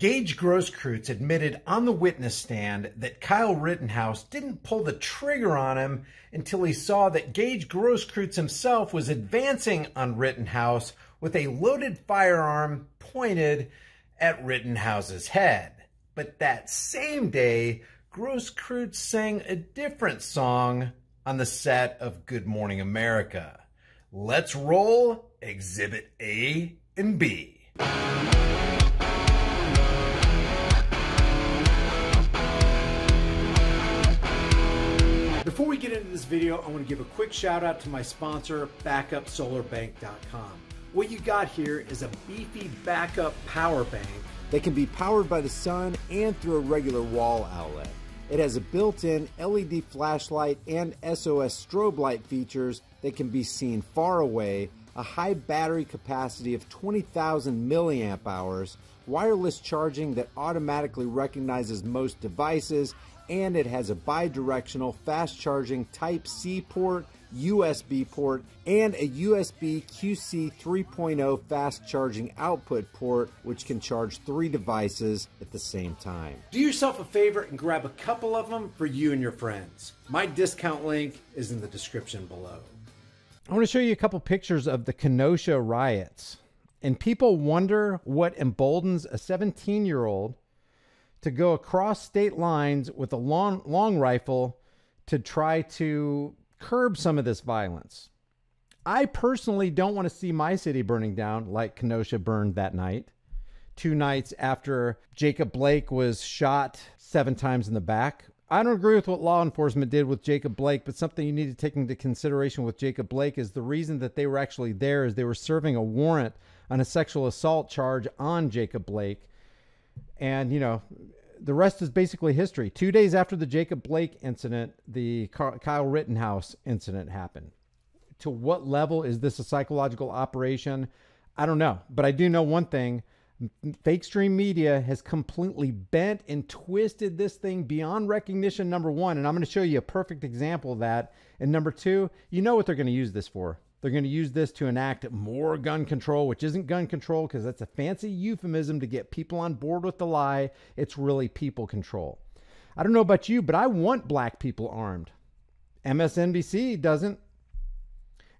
Gaige Grosskreutz admitted on the witness stand that Kyle Rittenhouse didn't pull the trigger on him until he saw that Gaige Grosskreutz himself was advancing on Rittenhouse with a loaded firearm pointed at Rittenhouse's head. But that same day, Grosskreutz sang a different song on the set of Good Morning America. Let's roll Exhibit A and B. Before we get into this video, I want to give a quick shout out to my sponsor, BackupSolarBank.com. What you got here is a beefy backup power bank that can be powered by the sun and through a regular wall outlet. It has a built-in LED flashlight and SOS strobe light features that can be seen far away, a high battery capacity of 20,000 milliamp hours, wireless charging that automatically recognizes most devices, and it has a bi-directional fast charging Type-C port, USB port, and a USB QC 3.0 fast charging output port, which can charge 3 devices at the same time. Do yourself a favor and grab a couple of them for you and your friends. My discount link is in the description below. I want to show you a couple pictures of the Kenosha riots. And people wonder what emboldens a 17-year-old to go across state lines with a long rifle to try to curb some of this violence. I personally don't want to see my city burning down like Kenosha burned that night, 2 nights after Jacob Blake was shot 7 times in the back. I don't agree with what law enforcement did with Jacob Blake, but something you need to take into consideration with Jacob Blake is the reason that they were actually there is they were serving a warrant on a sexual assault charge on Jacob Blake. And, you know, the rest is basically history. 2 days after the Jacob Blake incident, the Kyle Rittenhouse incident happened. To what level is this a psychological operation? I don't know. But I do know one thing. Fake stream media has completely bent and twisted this thing beyond recognition, number one. And I'm going to show you a perfect example of that. And number two, you know what they're going to use this for. They're going to use this to enact more gun control, which isn't gun control because that's a fancy euphemism to get people on board with the lie. It's really people control. I don't know about you, but I want black people armed. MSNBC doesn't.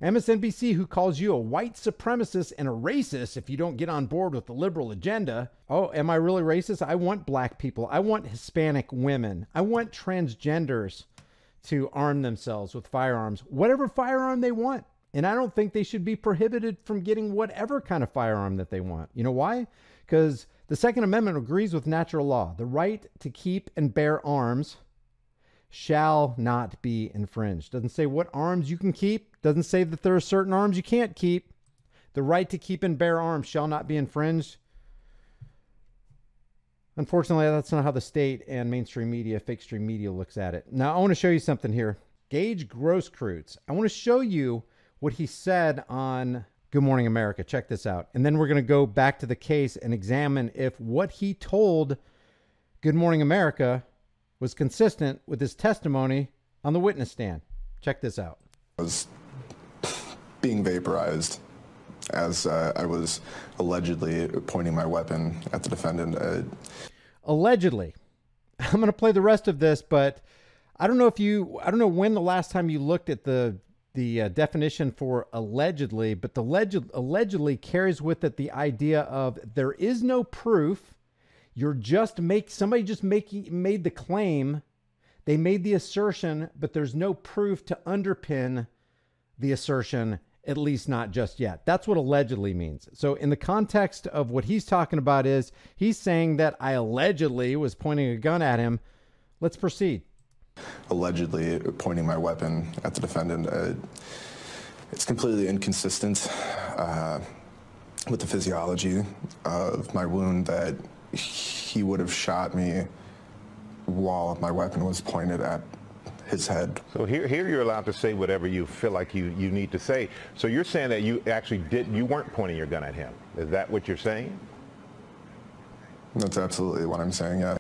MSNBC, who calls you a white supremacist and a racist if you don't get on board with the liberal agenda. Oh, am I really racist? I want black people. I want Hispanic women. I want transgenders to arm themselves with firearms, whatever firearm they want. And I don't think they should be prohibited from getting whatever kind of firearm that they want. You know why? Because the Second Amendment agrees with natural law. The right to keep and bear arms shall not be infringed. Doesn't say what arms you can keep. Doesn't say that there are certain arms you can't keep. The right to keep and bear arms shall not be infringed. Unfortunately, that's not how the state and mainstream media, fake stream media looks at it. Now, I want to show you something here. Gaige Grosskreutz. I want to show you what he said on Good Morning America. Check this out. And then we're going to go back to the case and examine if what he told Good Morning America was consistent with his testimony on the witness stand. Check this out. I was being vaporized as I was allegedly pointing my weapon at the defendant. Allegedly. I'm going to play the rest of this, but I don't know when the last time you looked at the definition for allegedly, but the allegedly carries with it the idea of there is no proof. You're just somebody just made the claim. They made the assertion, but there's no proof to underpin the assertion, at least not just yet. That's what allegedly means. So in the context of what he's talking about is he's saying that I allegedly was pointing a gun at him. Let's proceed. Allegedly pointing my weapon at the defendant. It's completely inconsistent with the physiology of my wound that he would have shot me while my weapon was pointed at his head. So here you're allowed to say whatever you feel like you need to say. So you're saying that you actually you weren't pointing your gun at him. Is that what you're saying? That's absolutely what I'm saying, yeah.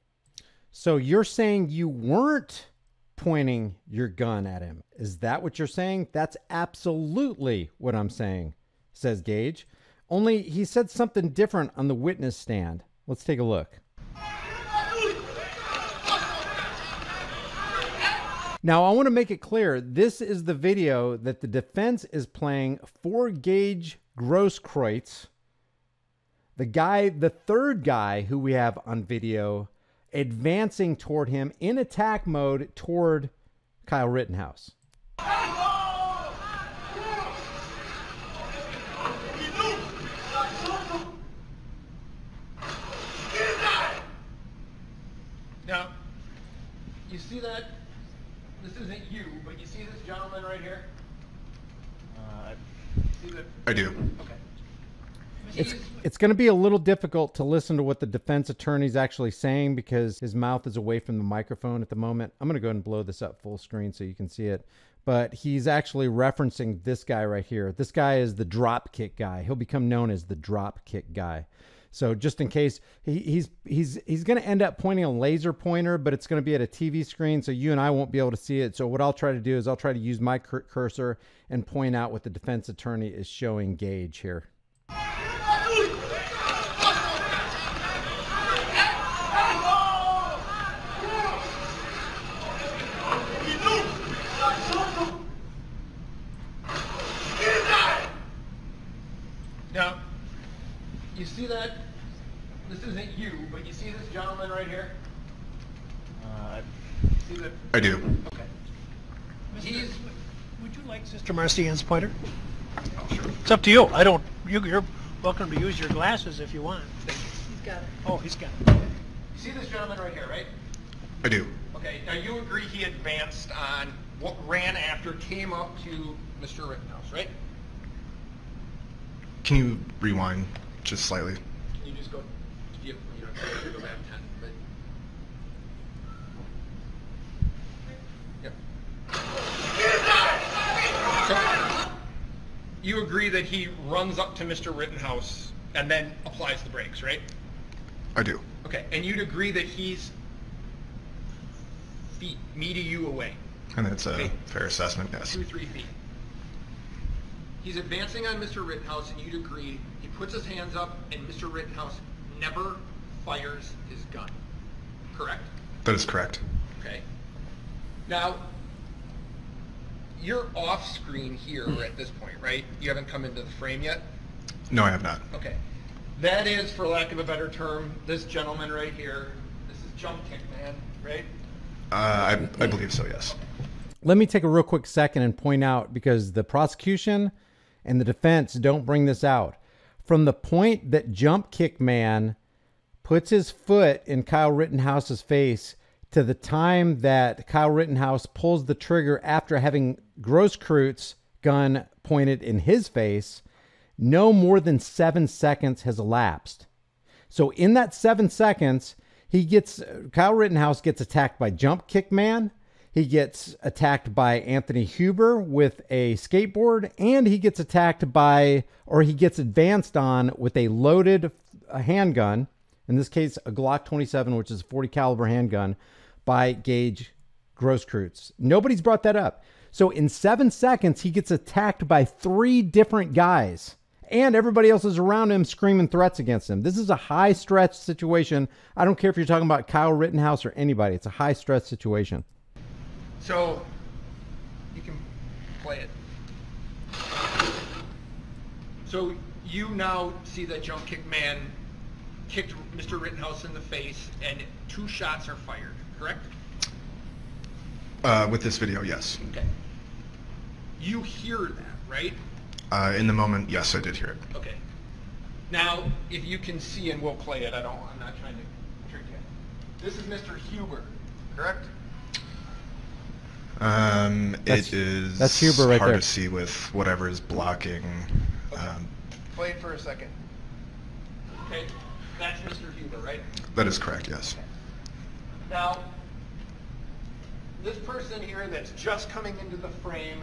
So you're saying you weren't pointing your gun at him. Is that what you're saying? That's absolutely what I'm saying, says Gaige. Only he said something different on the witness stand. Let's take a look. Now, I want to make it clear, this is the video that the defense is playing for Gaige Grosskreutz, the third guy who we have on video, advancing toward him in attack mode toward Kyle Rittenhouse. Now, you see that? This isn't you, but you see this gentleman right here? See that? I do. Okay. It's going to be a little difficult to listen to what the defense attorney's actually saying because his mouth is away from the microphone at the moment. I'm going to go ahead and blow this up full screen so you can see it. But he's actually referencing this guy right here. This guy is the drop kick guy. He'll become known as the drop kick guy. So just in case, he's going to end up pointing a laser pointer, but it's going to be at a TV screen, so you and I won't be able to see it. So what I'll try to do is I'll try to use my cursor and point out what the defense attorney is showing Gaige here. Now, you see that? This isn't you, but you see this gentleman right here? See that? I do. Okay. Would you like Sister Marcian's pointer? Oh, sure. It's up to you. You're welcome to use your glasses if you want. He's got it. Oh, he's got it. You see this gentleman right here, right? I do. Okay, now you agree he advanced on what ran after, came up to Mr. Rittenhouse, right? Can you rewind just slightly? Can you just go, you know, go back 10, but... Yep. So, you agree that he runs up to Mr. Rittenhouse and then applies the brakes, right? I do. Okay, and you'd agree that he's me to you away. And that's a fair assessment, yes. 2-3 feet. He's advancing on Mr. Rittenhouse, and you'd agree he puts his hands up, and Mr. Rittenhouse never fires his gun. Correct? That is correct. Okay. Now, you're off screen here at this point, right? You haven't come into the frame yet? No, I have not. Okay. That is, for lack of a better term, this gentleman right here. This is Jump Kick Man, right? I believe so, yes. Let me take a real quick second and point out, because the prosecution and the defense don't bring this out. From the point that Jump Kick Man puts his foot in Kyle Rittenhouse's face to the time that Kyle Rittenhouse pulls the trigger after having Grosskreutz gun pointed in his face, no more than 7 seconds has elapsed. So in that 7 seconds, Kyle Rittenhouse gets attacked by Jump Kick Man. He gets attacked by Anthony Huber with a skateboard, and he gets he gets advanced on with a loaded handgun, in this case, a Glock 27, which is a 40 caliber handgun, by Gaige Grosskreutz. Nobody's brought that up. So in 7 seconds, he gets attacked by 3 different guys, and everybody else is around him screaming threats against him. This is a high-stress situation. I don't care if you're talking about Kyle Rittenhouse or anybody. It's a high-stress situation. So, you can play it. So, you now see that Jump Kick Man kicked Mr. Rittenhouse in the face, and 2 shots are fired, correct? With this video, yes. Okay. You hear that, right? In the moment, yes, I did hear it. Okay. Now, if you can see, and we'll play it, I'm not trying to trick you. This is Mr. Huber, correct? It is that's Huber right hard there to see with whatever is blocking. Okay. Play it for a second. Okay, that's Mr. Huber, right? That is correct, yes. Okay. Now, this person here that's just coming into the frame,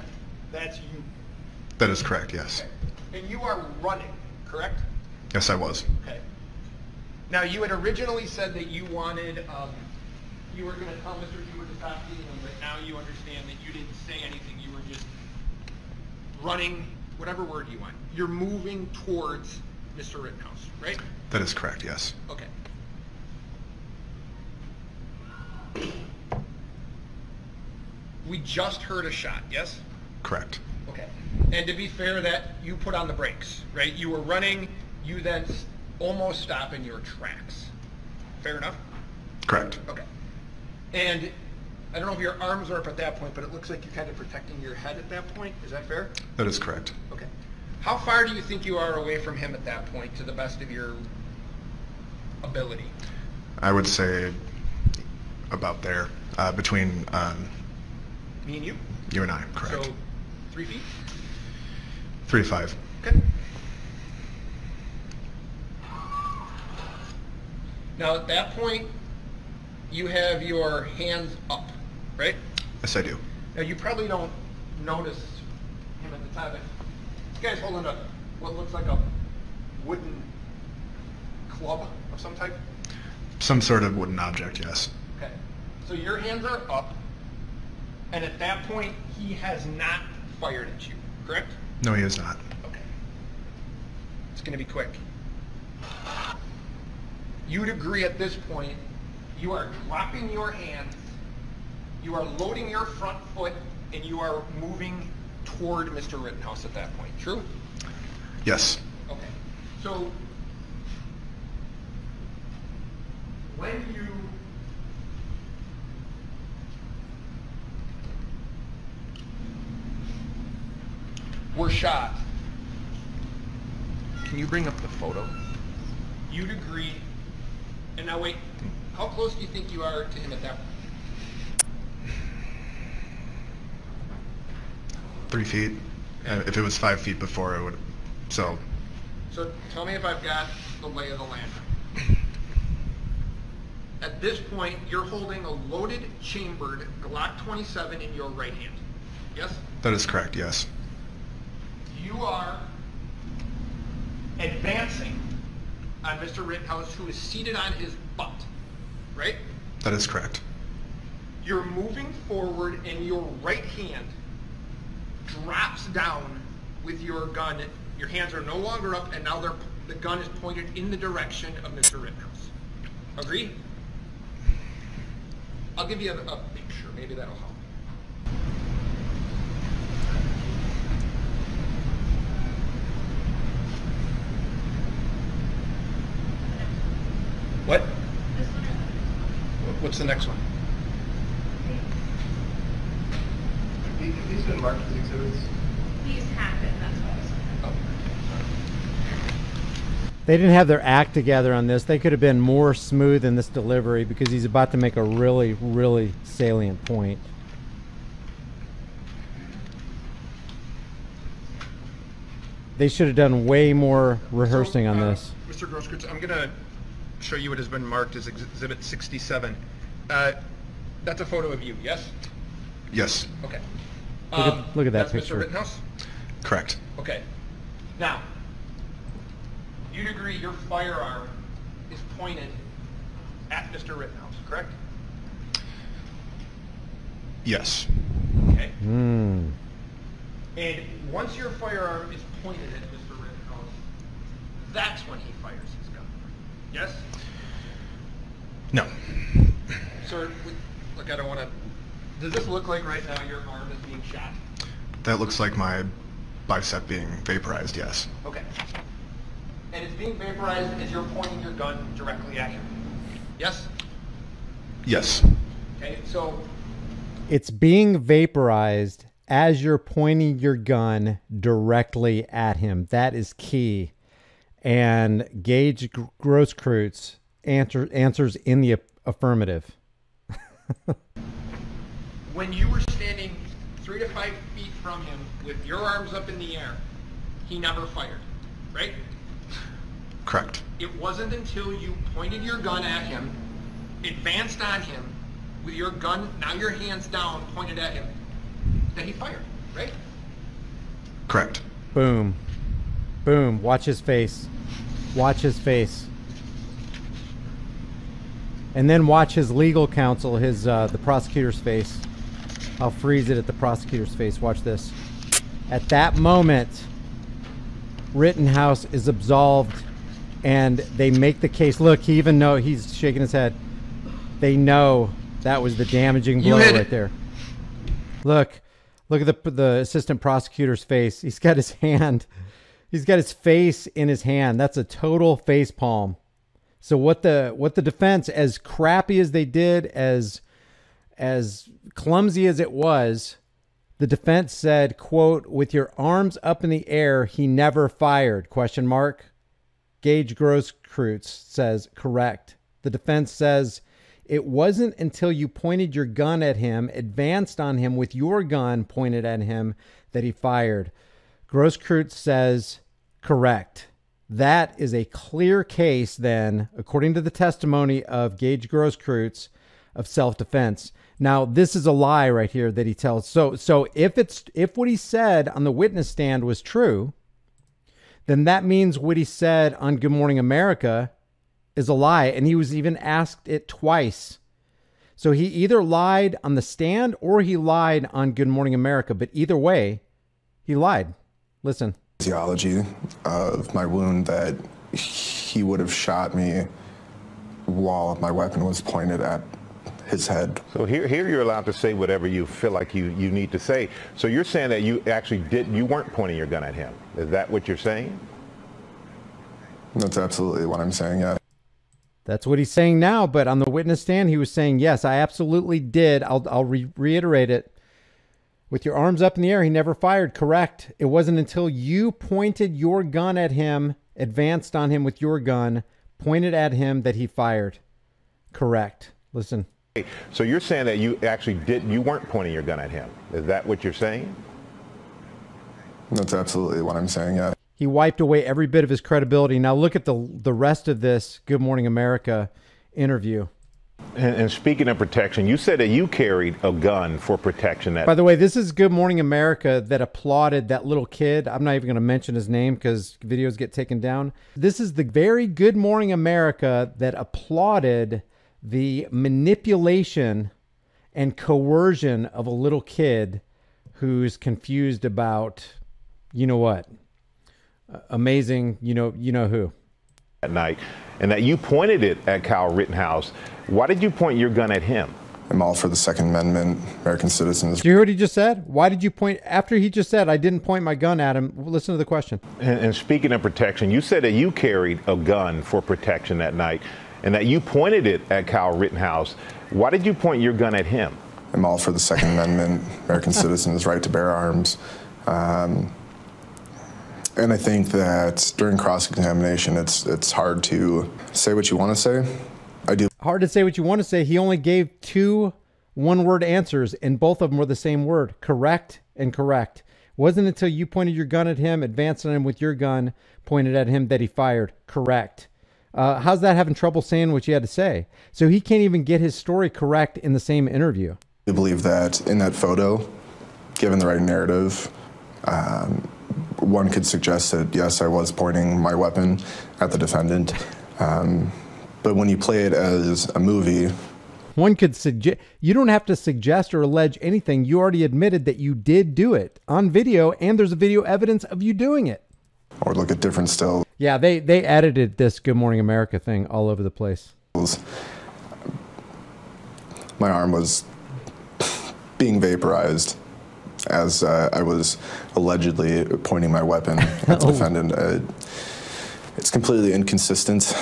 that's you. That is correct, yes. Okay. And you are running, correct? Yes, I was. Okay. Now, you had originally said that you wanted, you were going to tell Mr. Huber to stop beating him, but now you understand that you didn't say anything. You were just running, whatever word you want. You're moving towards Mr. Rittenhouse, right? That is correct, yes. Okay. we just heard a shot, yes? Correct. Okay. And to be fair, that you put on the brakes, right? You were running, you then almost stop in your tracks. Fair enough? Correct. Okay. And I don't know if your arms are up at that point, but it looks like you're kind of protecting your head at that point. Is that fair? That is correct. Okay. How far do you think you are away from him at that point, to the best of your ability? I would say about there, between Me and you? you and I. Correct. So 3 feet? 3 to 5. Okay. Now at that point, you have your hands up, right? Yes, I do. Now you probably don't notice him at the time. This guy's holding up what looks like a wooden club of some type. Some sort of wooden object, yes. Okay. So your hands are up, and at that point, he has not fired at you, correct? No, he is not. Okay. It's going to be quick. You'd agree at this point, you are dropping your hands, you are loading your front foot, and you are moving toward Mr. Rittenhouse at that point. True? Yes. Okay. So when you were shot, can you bring up the photo? You'd agree, and now wait, how close do you think you are to him at that point? 3 feet. If it was 5 feet before, it would. So So tell me if I've got the lay of the land. At this point, you're holding a loaded, chambered Glock 27 in your right hand. Yes? that is correct. Yes. You are advancing on Mr. Rittenhouse, who is seated on his butt, right? That is correct. You're moving forward, and your right hand drops down with your gun. Your hands are no longer up, and now the gun is pointed in the direction of Mr. Rittenhouse. Agree? I'll give you a picture. Maybe that'll help. What? What's the next one? If these been marked as exhibits? These have been, that's why I was Oh, They didn't have their act together on this. They could have been more smooth in this delivery because he's about to make a really, really salient point. They should have done way more rehearsing on this. Mr. Grosskreutz, I'm going to show you what has been marked as Exhibit 67. That's a photo of you, yes? Yes. Okay. Look at that that's picture. Mr. Rittenhouse? Correct. Okay. Now, you'd agree your firearm is pointed at Mr. Rittenhouse, correct? Yes. Okay. Hmm. And once your firearm is pointed at Mr. Rittenhouse, that's when he fires his gun. Yes? No. Sir, look, I don't want to... Does this look like right now your arm is being shot? That looks like my bicep being vaporized. Yes. Okay. And it's being vaporized as you're pointing your gun directly at him. Yes? Yes. Okay, so... It's being vaporized as you're pointing your gun directly at him. That is key. And Gaige Grosskreutz answers in the affirmative. When you were standing 3 to 5 feet from him with your arms up in the air, he never fired, right? Correct. It wasn't until you pointed your gun at him, advanced on him, with your gun, now your hands down, pointed at him, that he fired, right? Correct. Boom. Boom. Watch his face. Watch his face. And then watch his legal counsel, the prosecutor's face. I'll freeze it at the prosecutor's face. Watch this. At that moment, Rittenhouse is absolved, and they make the case. Look, he even know he's shaking his head. They know that was the damaging blow right there. Look at the assistant prosecutor's face. He's got his hand. He's got his face in his hand. That's a total face palm. So what the defense, as crappy as they did, as clumsy as it was, the defense said, quote, "With your arms up in the air, he never fired, question mark." Gaige Grosskreutz says, correct. The defense says, "It wasn't until you pointed your gun at him, advanced on him with your gun pointed at him, that he fired." Grosskreutz says, correct. That is a clear case then, according to the testimony of Gaige Grosskreutz, of self-defense. Now, this is a lie right here that he tells. So if what he said on the witness stand was true, then that means what he said on Good Morning America is a lie. And he was even asked it twice. So he either lied on the stand or he lied on Good Morning America. But either way, he lied. Listen. Physiology of my wound, that he would have shot me while my weapon was pointed at his head. So here you're allowed to say whatever you feel like you need to say. So you're saying that you actually you weren't pointing your gun at him. Is that what you're saying? That's absolutely what I'm saying, yeah. That's what he's saying now, but on the witness stand, he was saying, yes, I absolutely did. I'll reiterate it. With your arms up in the air, he never fired, correct. It wasn't until you pointed your gun at him, advanced on him with your gun, pointed at him, that he fired, correct. Listen. So you're saying that you actually you weren't pointing your gun at him. Is that what you're saying? That's absolutely what I'm saying, yeah. He wiped away every bit of his credibility. Now look at the rest of this Good Morning America interview. And speaking of protection, you said that you carried a gun for protection. By the way, this is Good Morning America that applauded that little kid. I'm not even going to mention his name because videos get taken down. This is the very Good Morning America that applauded the manipulation and coercion of a little kid who's confused about, you know what, amazing, you know who. At night, and that you pointed it at Kyle Rittenhouse. Why did you point your gun at him? I'm all for the Second Amendment, American citizens. Do you hear what he just said? Why did you point, after he just said, I didn't point my gun at him? Listen to the question. And speaking of protection, you said that you carried a gun for protection that night, and that you pointed it at Kyle Rittenhouse. Why did you point your gun at him? I'm all for the Second Amendment, American citizens' right to bear arms. And I think that during cross-examination, it's hard to say what you want to say. Hard to say what you want to say. He only gave 2 one-word answers, and both of them were the same word, correct and correct. Wasn't until you pointed your gun at him, advanced on him with your gun, pointed at him, that he fired, correct. How's that having trouble saying what you had to say? So he can't even get his story correct in the same interview. I believe that in that photo, given the right narrative, one could suggest that, yes, I was pointing my weapon at the defendant. But when you play it as a movie... One could suggest... You don't have to suggest or allege anything. You already admitted that you did do it on video, and there's a video evidence of you doing it. Or look at different stills. Yeah, they edited this Good Morning America thing all over the place. My arm was being vaporized as I was allegedly pointing my weapon at the defendant. It's completely inconsistent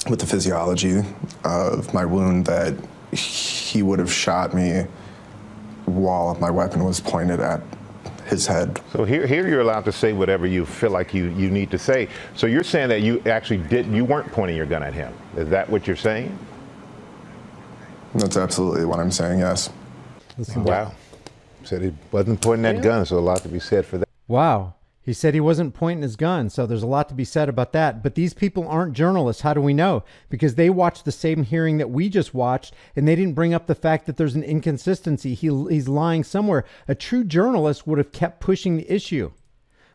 with the physiology of my wound, that he would have shot me while my weapon was pointed at his head. So here you're allowed to say whatever you feel like you need to say. So you're saying that you actually you weren't pointing your gun at him. Is that what you're saying? That's absolutely what I'm saying, yes. Wow. Said he wasn't pointing that gun, so a lot to be said for that. Wow. He said he wasn't pointing his gun, so there's a lot to be said about that. But these people aren't journalists. How do we know? Because they watched the same hearing that we just watched, and they didn't bring up the fact that there's an inconsistency. He's lying somewhere. A true journalist would have kept pushing the issue.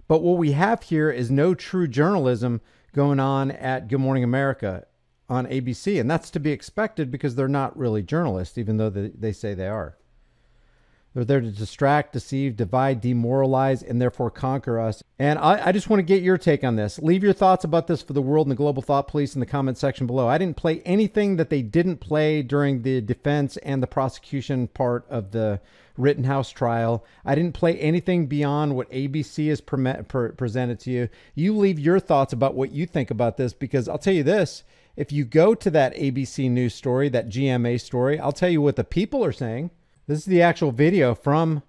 But what we have here is no true journalism going on at Good Morning America on ABC, and that's to be expected because they're not really journalists, even though they say they are. They're there to distract, deceive, divide, demoralize, and therefore conquer us. And I just want to get your take on this. Leave your thoughts about this for the world and the global thought police in the comment section below. I didn't play anything that they didn't play during the defense and the prosecution part of the Rittenhouse trial. I didn't play anything beyond what ABC has presented to you. You leave your thoughts about what you think about this, because I'll tell you this. If you go to that ABC News story, that GMA story, I'll tell you what the people are saying. This is the actual video from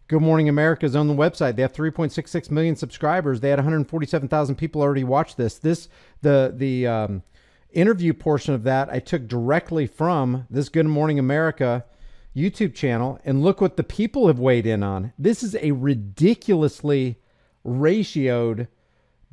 Good Morning America's own website. They have 3.66 million subscribers. They had 147,000 people already watch this. The interview portion of that I took directly from this Good Morning America YouTube channel, and look what the people have weighed in on. This is a ridiculously ratioed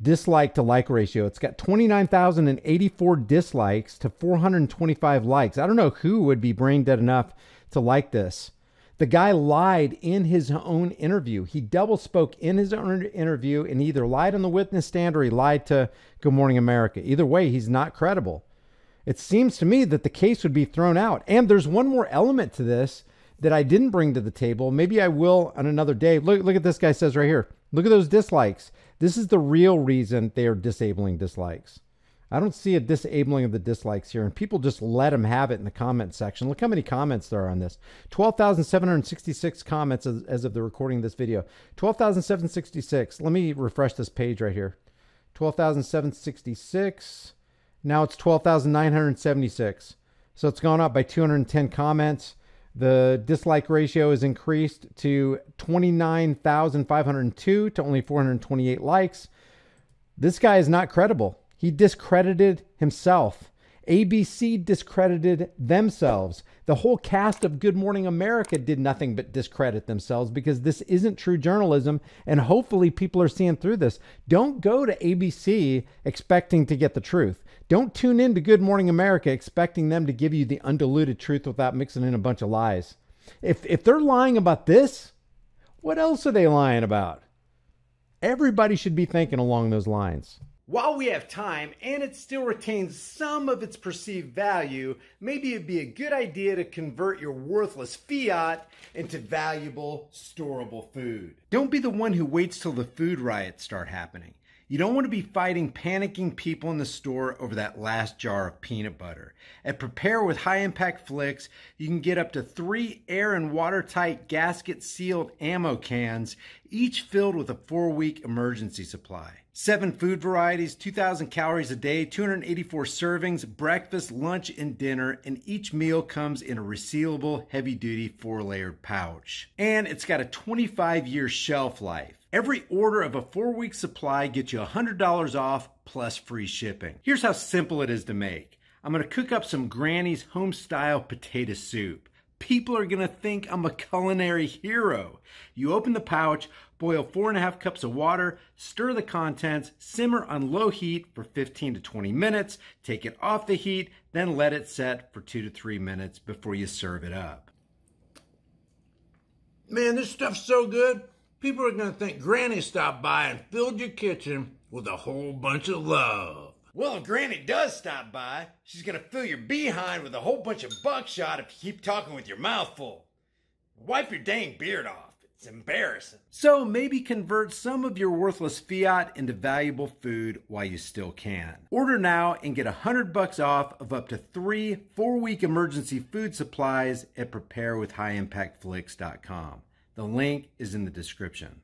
dislike to like ratio. It's got 29,084 dislikes to 425 likes. I don't know who would be brain dead enough to like this. The guy lied in his own interview. He double spoke in his own interview, and either lied on the witness stand or he lied to Good Morning America. Either way, he's not credible. It seems to me that the case would be thrown out. And there's one more element to this that I didn't bring to the table. Maybe I will on another day. Look at this guy says right here. Look at those dislikes. This is the real reason they are disabling dislikes. I don't see a disabling of the dislikes here, and people just let them have it in the comment section. Look how many comments there are on this. 12,766 comments as of the recording of this video. 12,766. Let me refresh this page right here. 12,766. Now it's 12,976. So it's gone up by 210 comments. The dislike ratio is increased to 29,502 to only 428 likes. This guy is not credible. He discredited himself. ABC discredited themselves. The whole cast of Good Morning America did nothing but discredit themselves, because this isn't true journalism, and hopefully people are seeing through this. Don't go to ABC expecting to get the truth. Don't tune in to Good Morning America expecting them to give you the undiluted truth without mixing in a bunch of lies. If they're lying about this, what else are they lying about? Everybody should be thinking along those lines. While we have time and it still retains some of its perceived value, maybe it'd be a good idea to convert your worthless fiat into valuable, storable food. Don't be the one who waits till the food riots start happening. You don't want to be fighting panicking people in the store over that last jar of peanut butter. At Prepare with High Impact Flicks, you can get up to 3 air and watertight gasket sealed ammo cans, each filled with a 4-week emergency supply. 7 food varieties, 2,000 calories a day, 284 servings, breakfast, lunch, and dinner, and each meal comes in a resealable, heavy-duty 4-layered pouch. And it's got a 25-year shelf life. Every order of a 4-week supply gets you $100 off plus free shipping. Here's how simple it is to make. I'm going to cook up some Granny's home-style potato soup. People are going to think I'm a culinary hero. You open the pouch, boil 4.5 cups of water, stir the contents, simmer on low heat for 15 to 20 minutes, take it off the heat, then let it set for 2 to 3 minutes before you serve it up. Man, this stuff's so good. People are going to think Granny stopped by and filled your kitchen with a whole bunch of love. Well, if Granny does stop by, she's going to fill your behind with a whole bunch of buckshot if you keep talking with your mouth full. Wipe your dang beard off. It's embarrassing. So maybe convert some of your worthless fiat into valuable food while you still can. Order now and get $100 off of up to 3 4-week emergency food supplies at preparewithhighimpactflix.com. The link is in the description.